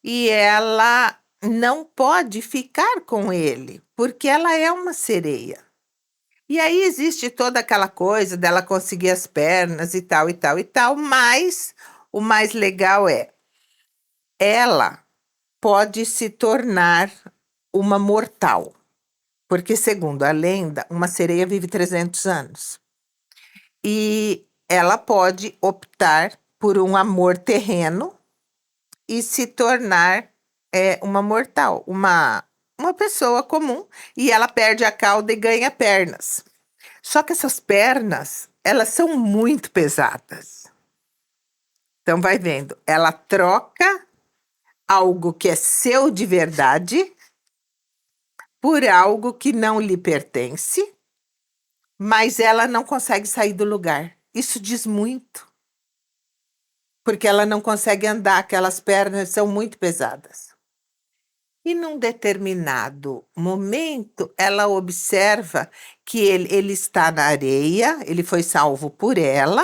e ela não pode ficar com ele, porque ela é uma sereia. E aí existe toda aquela coisa dela conseguir as pernas e tal, e tal, e tal, mas o mais legal é, ela pode se tornar uma mortal, porque, segundo a lenda, uma sereia vive 300 anos. E ela pode optar por um amor terreno e se tornar uma mortal, uma pessoa comum, e ela perde a cauda e ganha pernas. Só que essas pernas, elas são muito pesadas. Então, vai vendo, ela troca algo que é seu de verdade por algo que não lhe pertence, mas ela não consegue sair do lugar. Isso diz muito, porque ela não consegue andar, aquelas pernas são muito pesadas. E num determinado momento, ela observa que ele está na areia, ele foi salvo por ela,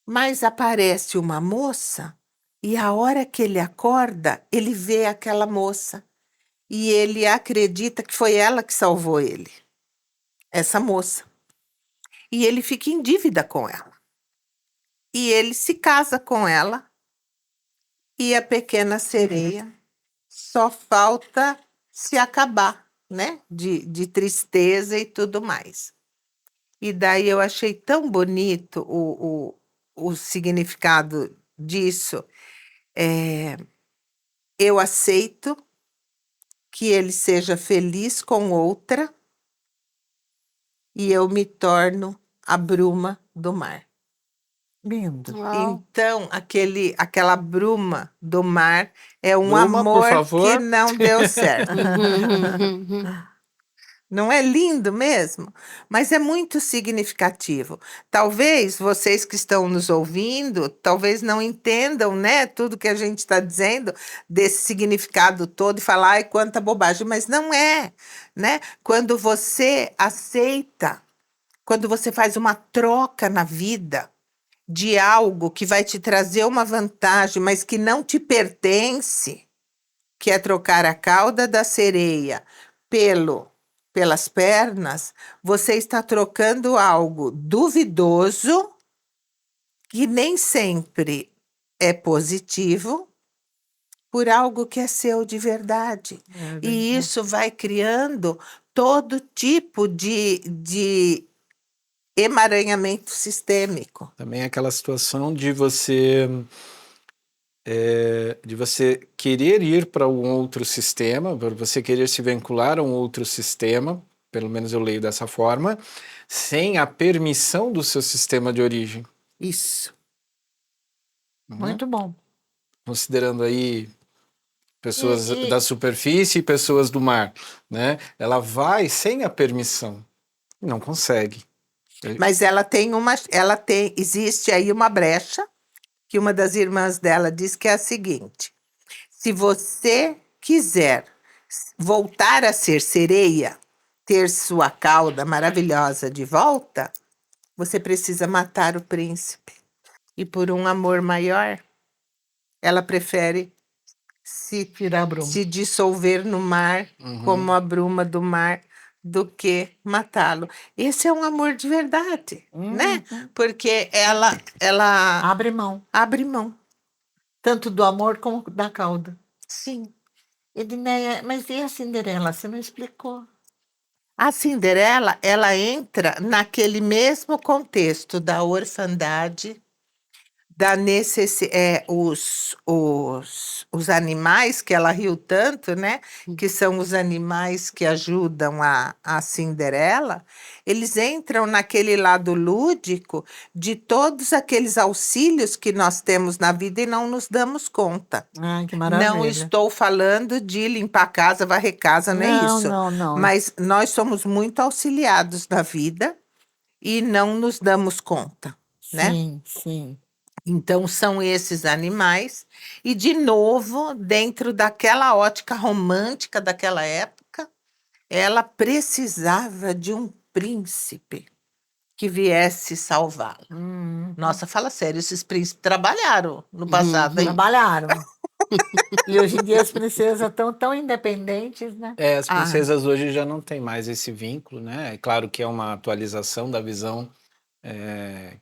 mas aparece uma moça, e a hora que ele acorda, ele vê aquela moça, e ele acredita que foi ela que salvou ele, essa moça. E ele fica em dívida com ela. E ele se casa com ela, e a Pequena Sereia só falta se acabar, né? De tristeza e tudo mais. E daí eu achei tão bonito o significado disso. Eu aceito que ele seja feliz com outra e eu me torno a bruma do mar. Lindo. Uau. Então, aquela bruma do mar é um Bruma, por amor que favor. não deu certo. Não é lindo mesmo? Mas é muito significativo. Talvez vocês que estão nos ouvindo, talvez não entendam, né, tudo que a gente está dizendo desse significado todo e falar, ai, quanta bobagem, mas não é, né? Quando você aceita, quando você faz uma troca na vida de algo que vai te trazer uma vantagem, mas que não te pertence, que é trocar a cauda da sereia pelas pernas, você está trocando algo duvidoso, que nem sempre é positivo, por algo que é seu de verdade. E isso vai criando todo tipo de emaranhamento sistêmico. Também aquela situação de você querer ir para um outro sistema, para você querer se vincular a um outro sistema, pelo menos eu leio dessa forma, sem a permissão do seu sistema de origem. Isso. Uhum. Muito bom. Considerando aí pessoas E- da superfície e pessoas do mar, né? Ela vai sem a permissão, não consegue. Mas existe aí uma brecha que uma das irmãs dela diz que é a seguinte: se você quiser voltar a ser sereia, ter sua cauda maravilhosa de volta, você precisa matar o príncipe. E por um amor maior, ela prefere Tirar a bruma. se dissolver no mar, como a bruma do mar, do que matá-lo. Esse é um amor de verdade, né? Porque ela Abre mão. abre mão. Tanto do amor como da cauda. Sim. Edneia, mas e a Cinderela? Você não explicou. A Cinderela, ela entra naquele mesmo contexto da orfandade, da os animais que ela riu tanto, né? Que são os animais que ajudam a Cinderela, eles entram naquele lado lúdico de todos aqueles auxílios que nós temos na vida e não nos damos conta. Ai, que maravilha. Não estou falando de limpar a casa, varrer casa, não é Não, isso. não. Mas nós somos muito auxiliados na vida e não nos damos conta, né? Sim. Então, são esses animais. E, de novo, dentro daquela ótica romântica daquela época, ela precisava de um príncipe que viesse salvá-la. Nossa, fala sério, esses príncipes trabalharam no passado, hein? Trabalharam. E hoje em dia as princesas estão tão independentes, né? As princesas hoje já não têm mais esse vínculo, né? É claro que é uma atualização da visão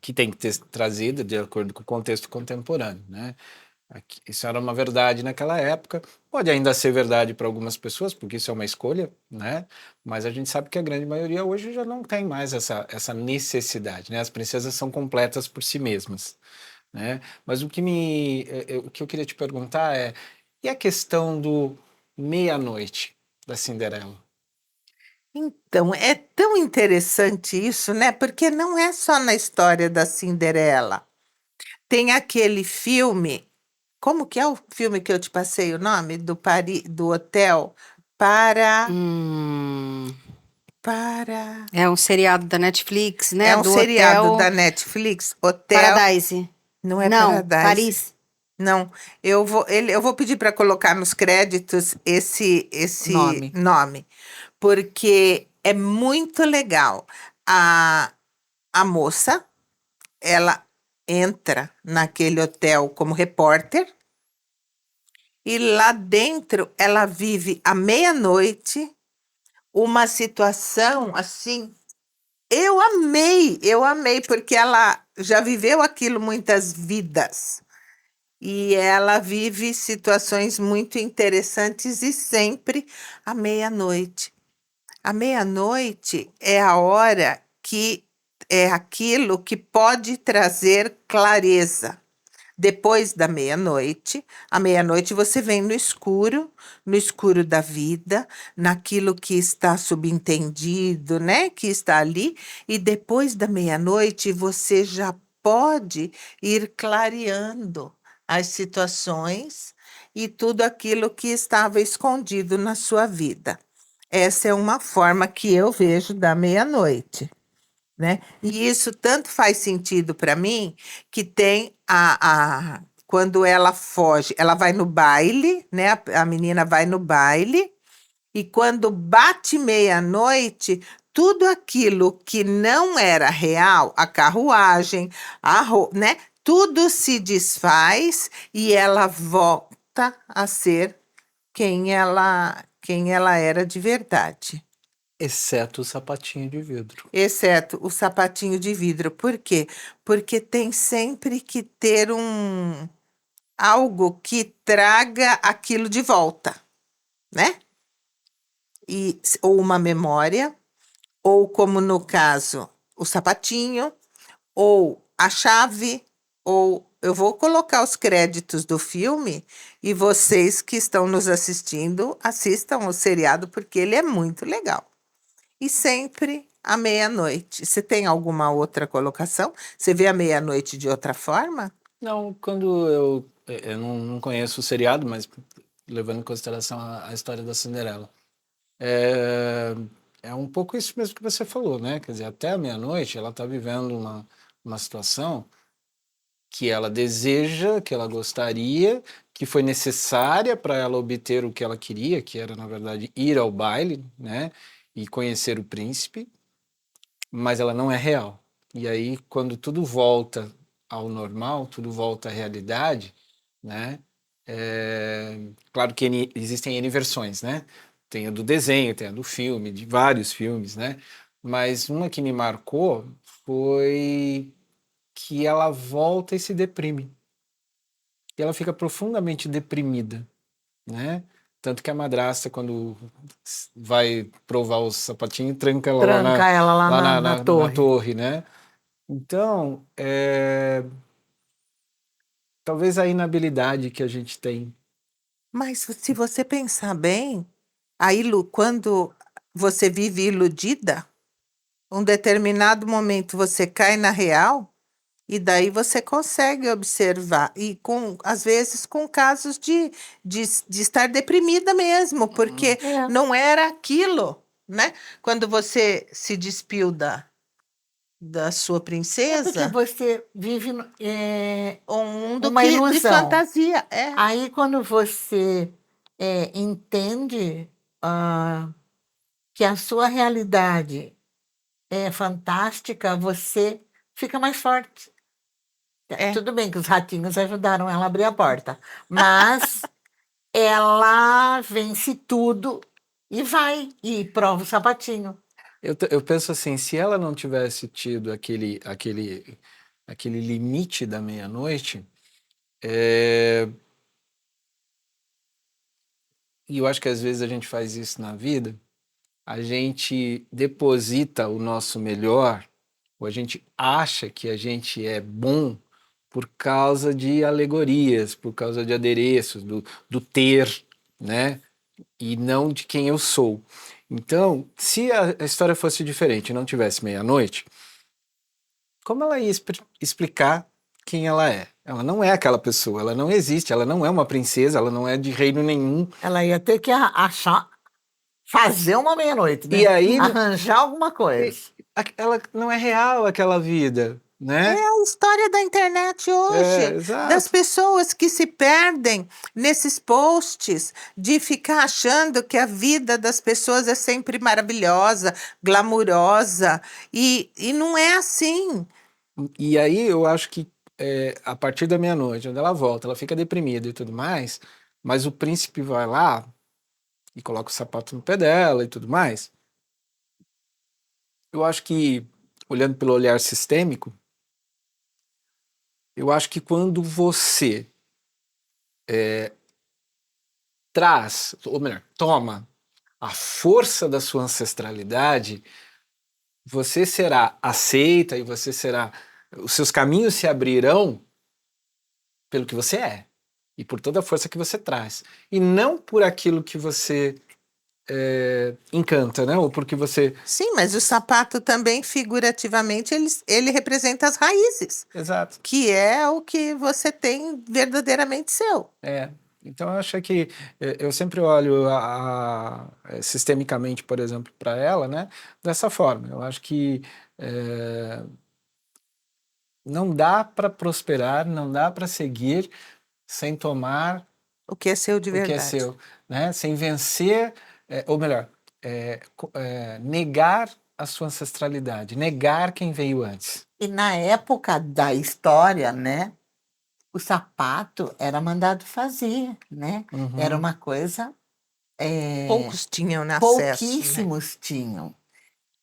que tem que ter trazida de acordo com o contexto contemporâneo, né? Isso era uma verdade naquela época, pode ainda ser verdade para algumas pessoas, porque isso é uma escolha, né? Mas a gente sabe que a grande maioria hoje já não tem mais essa necessidade, né? As princesas são completas por si mesmas, né? Mas o que eu queria te perguntar e a questão do meia-noite da Cinderela? Então, é tão interessante isso, né? Porque não é só na história da Cinderela. Tem aquele filme, como que é o filme que eu te passei o nome? Do hotel para... Para... É um seriado da Netflix, né? É um Do seriado Hotel da Netflix, Hotel... Paradise. Não é Não, Paradise. Paris. Não, eu vou pedir para colocar nos créditos esse nome, porque é muito legal. A moça, ela entra naquele hotel como repórter e lá dentro ela vive à meia-noite uma situação assim. Eu amei, porque ela já viveu aquilo muitas vidas. E ela vive situações muito interessantes e sempre à meia-noite. A meia-noite é a hora que é aquilo que pode trazer clareza. Depois da meia-noite, à meia-noite você vem no escuro da vida, naquilo que está subentendido, né, que está ali, e depois da meia-noite você já pode ir clareando as situações e tudo aquilo que estava escondido na sua vida. Essa é uma forma que eu vejo da meia-noite, né? E isso tanto faz sentido para mim que tem quando ela foge, ela vai no baile, né? A menina vai no baile e quando bate meia-noite, tudo aquilo que não era real, a carruagem, né? Tudo se desfaz e ela volta a ser quem ela era de verdade. Exceto o sapatinho de vidro. Exceto o sapatinho de vidro. Por quê? Porque tem sempre que ter algo que traga aquilo de volta, né? Ou uma memória, ou como no caso, o sapatinho, ou a chave, ou eu vou colocar os créditos do filme e vocês que estão nos assistindo, assistam o seriado porque ele é muito legal. E sempre à meia-noite. Você tem alguma outra colocação? Você vê a meia-noite de outra forma? Não, quando eu não conheço o seriado, mas levando em consideração a história da Cinderela. É, é um pouco isso mesmo que você falou, né? Quer dizer, até a meia-noite ela está vivendo uma situação que ela deseja, que ela gostaria, que foi necessária para ela obter o que ela queria, que era, na verdade, ir ao baile, né? E conhecer o príncipe, mas ela não é real. E aí, quando tudo volta ao normal, tudo volta à realidade, né? Claro que existem N versões, né? Tem a do desenho, tem a do filme, de vários filmes, né? Mas uma que me marcou foi que ela volta e se deprime. E ela fica profundamente deprimida, né? Tanto que a madrasta, quando vai provar o sapatinho, tranca ela Tranca ela lá na na torre. torre, né? Então, talvez a inabilidade que a gente tem. Mas se você pensar bem, aí, Lu, quando você vive iludida, um determinado momento você cai na real e daí você consegue observar. E às vezes com casos de estar deprimida mesmo, porque É. não era aquilo, né? Quando você se despiu da sua É porque princesa, você vive um mundo uma de ilusão. fantasia. É. Aí, quando você entende que a sua realidade é fantástica, você fica mais forte. É. Tudo bem que os ratinhos ajudaram ela a abrir a porta, mas ela vence tudo e vai e prova o sapatinho. Eu penso assim, se ela não tivesse tido aquele limite da meia-noite, e eu acho que às vezes a gente faz isso na vida, a gente deposita o nosso melhor, ou a gente acha que a gente é bom por causa de alegorias, por causa de adereços, do ter, né? E não de quem eu sou. Então, se a história fosse diferente e não tivesse meia-noite, como ela ia explicar quem ela é? Ela não é aquela pessoa, ela não existe, ela não é uma princesa, ela não é de reino nenhum. Ela ia ter que achar, fazer uma meia-noite, E né? aí, Arranjar alguma coisa. ela não é real aquela vida, É né? a história da internet hoje, das Exato. pessoas que se perdem nesses posts, de ficar achando que a vida das pessoas é sempre maravilhosa, glamurosa, e não é assim. E aí eu acho que a partir da meia-noite, onde ela volta, ela fica deprimida e tudo mais, mas o príncipe vai lá e coloca o sapato no pé dela e tudo mais. Eu acho que, olhando pelo olhar sistêmico, eu acho que quando você traz, ou melhor, toma a força da sua ancestralidade, você será aceita e você será, os seus caminhos se abrirão pelo que você é e por toda a força que você traz, e não por aquilo que você encanta, né? Ou porque você. Sim, mas o sapato também, figurativamente, ele representa as raízes, Exato. que é o que você tem verdadeiramente seu. Então eu acho que eu sempre olho sistemicamente, por exemplo, para ela, né? Dessa forma. Eu acho que não dá para prosperar, não dá para seguir sem tomar O que é seu de o que é verdade. seu, né? Sem vencer, ou melhor, negar a sua ancestralidade, negar quem veio antes. E na época da história, né? O sapato era mandado fazer, né? Era uma coisa. Poucos tinham acesso, né? Pouquíssimos tinham.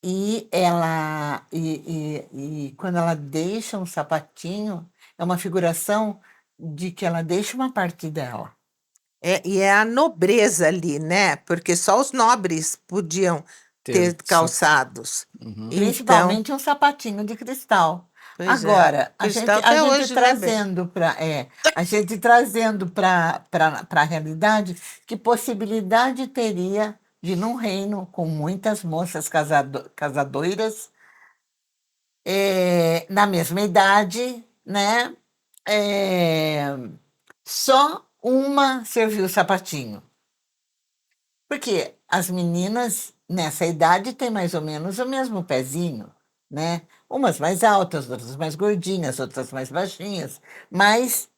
E ela e quando ela deixa um sapatinho, é uma figuração de que ela deixa uma parte dela. E é a nobreza ali, né? Porque só os nobres podiam ter calçados. Uhum. Então, Principalmente um sapatinho de cristal. pois é. Agora, a Cristal gente, até a hoje gente não é bem. trazendo para a gente trazendo para a realidade, que possibilidade teria de num reino com muitas moças casadoiras na mesma idade, né? Só uma serviu o sapatinho. Porque as meninas nessa idade têm mais ou menos o mesmo pezinho, né? Umas mais altas, outras mais gordinhas, outras mais baixinhas, mas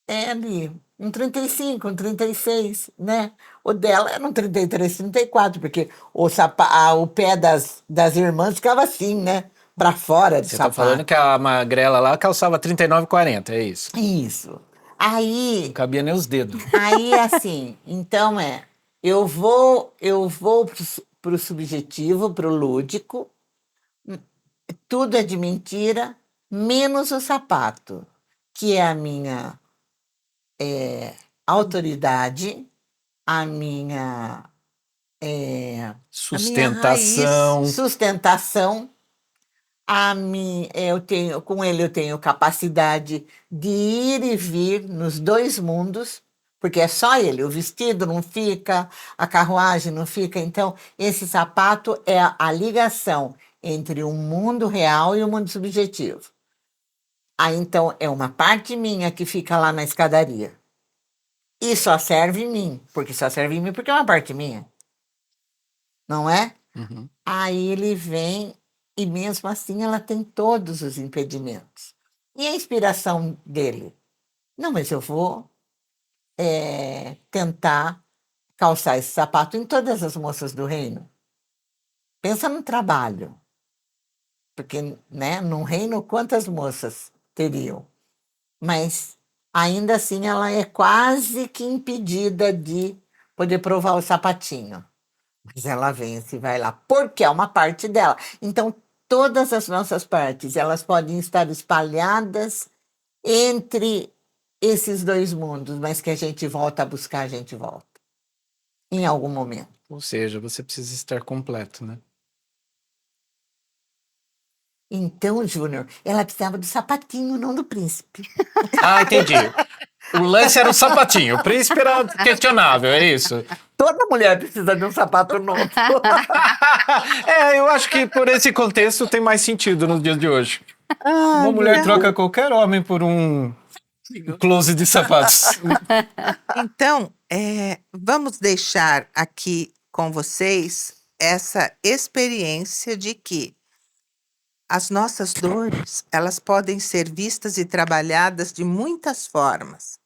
é ali, um 35, um 36, né? O dela era um 33, 34, porque o pé das irmãs ficava assim, né? Pra fora do Você tá sapato. falando que a magrela lá calçava 39,40, é isso? Isso. Não Aí, cabia nem os dedos. assim, então eu vou pro subjetivo, pro lúdico, tudo é de mentira, menos o sapato, que é a minha autoridade, a minha Sustentação. sustentação, com ele eu tenho capacidade de ir e vir nos dois mundos, porque é só ele, o vestido não fica, a carruagem não fica, então esse sapato é a ligação entre o mundo real e o mundo subjetivo. Aí então é uma parte minha que fica lá na escadaria. E só serve em mim, porque é uma parte minha. Não é? Uhum. Aí ele vem e mesmo assim ela tem todos os impedimentos. E a inspiração dele? Não, mas eu vou tentar calçar esse sapato em todas as moças do reino. Pensa no trabalho. Porque, né, num reino, quantas moças teriam? Mas, ainda assim, ela é quase que impedida de poder provar o sapatinho. Mas ela vence e vai lá, porque é uma parte dela. Então, todas as nossas partes, elas podem estar espalhadas entre esses dois mundos, mas que a gente volta a buscar, a gente volta. Em algum momento. Ou seja, você precisa estar completo, né? Então, Júnior, ela precisava do sapatinho, não do príncipe. Ah, entendi. O lance era o sapatinho, o príncipe era questionável, é isso? Toda mulher precisa de um sapato novo. Eu acho que por esse contexto tem mais sentido nos dias de hoje. Uma mulher troca qualquer homem por um close de sapatos. Então, vamos deixar aqui com vocês essa experiência de que as nossas dores, elas podem ser vistas e trabalhadas de muitas formas.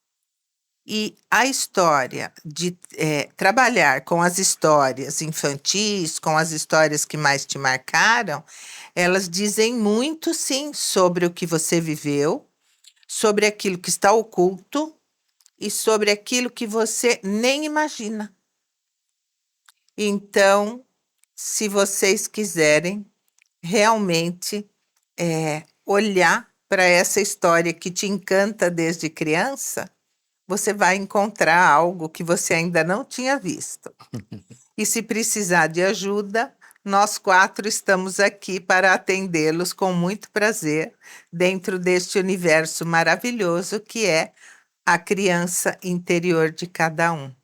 E a história de trabalhar com as histórias infantis, com as histórias que mais te marcaram, elas dizem muito, sim, sobre o que você viveu, sobre aquilo que está oculto e sobre aquilo que você nem imagina. Então, se vocês quiserem realmente olhar para essa história que te encanta desde criança, você vai encontrar algo que você ainda não tinha visto. E se precisar de ajuda, nós 4 estamos aqui para atendê-los com muito prazer dentro deste universo maravilhoso que é a criança interior de cada um.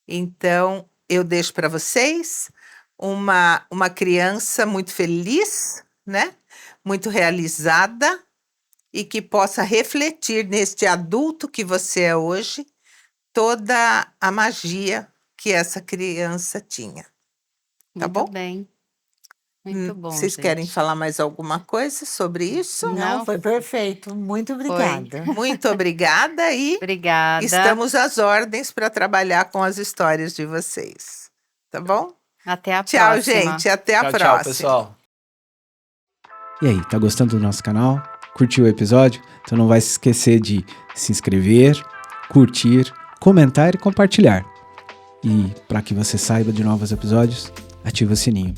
Então, eu deixo para vocês uma criança muito feliz, né? Muito realizada e que possa refletir neste adulto que você é hoje toda a magia que essa criança tinha. Tá Muito bom? bem. Muito bom, Vocês gente. querem falar mais alguma coisa sobre isso? Não, foi perfeito. Muito obrigada. Muito obrigada e Obrigada. estamos às ordens para trabalhar com as histórias de vocês. Tá bom? Até a Tchau, próxima. gente. Até a Tchau, próxima. tchau, pessoal. E aí, tá gostando do nosso canal? Curtiu o episódio? Então não vai se esquecer de se inscrever, curtir, comentar e compartilhar. E para que você saiba de novos episódios, ativa o sininho.